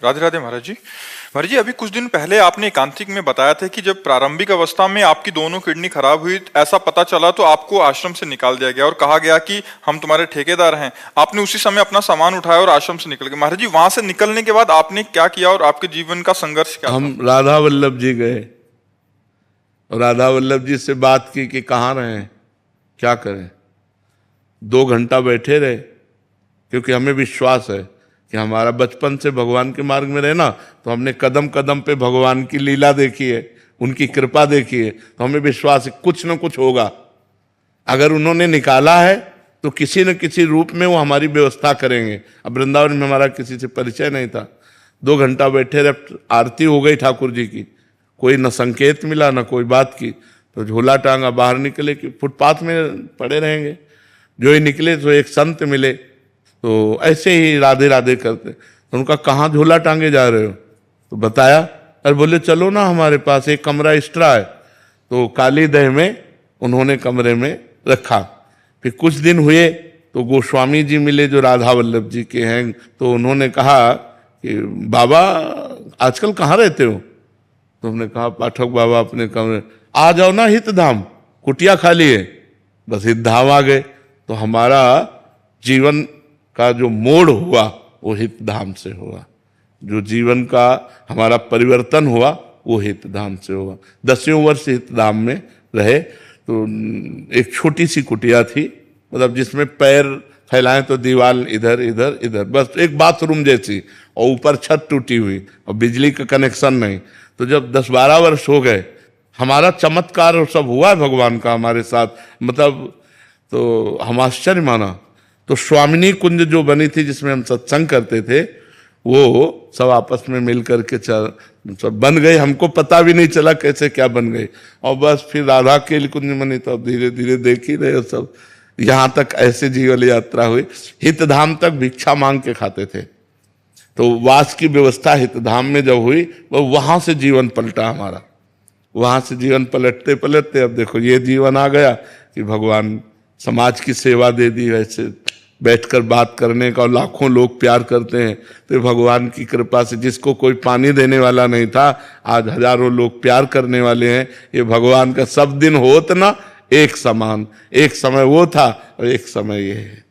राधे राधे महाराज जी। महाराज जी, अभी कुछ दिन पहले आपने एकांतिक में बताया था कि जब प्रारंभिक अवस्था में आपकी दोनों किडनी खराब हुई, ऐसा पता चला तो आपको आश्रम से निकाल दिया गया और कहा गया कि हम तुम्हारे ठेकेदार हैं। आपने उसी समय अपना सामान उठाया और आश्रम से निकल गए। महाराज जी, वहां से निकलने के बाद आपने क्या किया और आपके जीवन का संघर्ष क्या था? हम राधा वल्लभ जी गए और राधा वल्लभ जी से बात की कि कहाँ रहें, क्या करें। 2 घंटा बैठे रहे, क्योंकि हमें विश्वास है कि हमारा बचपन से भगवान के मार्ग में रहना, तो हमने कदम कदम पे भगवान की लीला देखी है, उनकी कृपा देखी है, तो हमें विश्वास है कुछ न कुछ होगा। अगर उन्होंने निकाला है तो किसी न किसी रूप में वो हमारी व्यवस्था करेंगे। अब वृंदावन में हमारा किसी से परिचय नहीं था। 2 घंटा बैठे रहे, आरती हो गई ठाकुर जी की, कोई न संकेत मिला न कोई बात की, तो झोला टांगा बाहर निकले कि फुटपाथ में पड़े रहेंगे। जो ही निकले तो एक संत मिले, तो ऐसे ही राधे राधे करते, तो उनका कहाँ झोला टांगे जा रहे हो, तो बताया। अरे बोले चलो ना, हमारे पास एक कमरा एक्स्ट्रा है। तो काली दह में उन्होंने कमरे में रखा। फिर कुछ दिन हुए तो गोस्वामी जी मिले जो राधा वल्लभ जी के हैं, तो उन्होंने कहा कि बाबा आजकल कहाँ रहते हो? तो हमने कहा पाठक बाबा अपने कमरे। आ जाओ ना हितधाम, कुटिया खाली है। बस हितधाम आ गए। तो हमारा जीवन का जो मोड़ हुआ वो हितधाम से हुआ। जो जीवन का हमारा परिवर्तन हुआ वो हितधाम से हुआ। 10वें वर्ष हितधाम में रहे। तो एक छोटी सी कुटिया थी, मतलब जिसमें पैर फैलाएं तो दीवार इधर इधर इधर, बस एक बाथरूम जैसी, और ऊपर छत टूटी हुई और बिजली का कनेक्शन नहीं। तो जब 10-12 वर्ष हो गए, हमारा चमत्कार और सब हुआ है भगवान का हमारे साथ, मतलब तो हम आश्चर्य माना। तो स्वामिनी कुंज जो बनी थी जिसमें हम सत्संग करते थे, वो सब आपस में मिल करके सब बन गई। हमको पता भी नहीं चला कैसे क्या बन गई। और बस फिर राधा के कुंज बनी, तो धीरे धीरे देख ही रहे सब। यहाँ तक ऐसे जीवन यात्रा हुई। हितधाम तक भिक्षा मांग के खाते थे। तो वास की व्यवस्था हितधाम में जब हुई, वो वहां से जीवन पलटा हमारा। वहां से जीवन पलटते पलटते अब देखो ये जीवन आ गया कि भगवान समाज की सेवा दे दी। वैसे बैठकर बात करने का, और लाखों लोग प्यार करते हैं। तो भगवान की कृपा से जिसको कोई पानी देने वाला नहीं था, आज हजारों लोग प्यार करने वाले हैं। ये भगवान का सब दिन होत ना एक समान, एक समय वो था और एक समय ये है।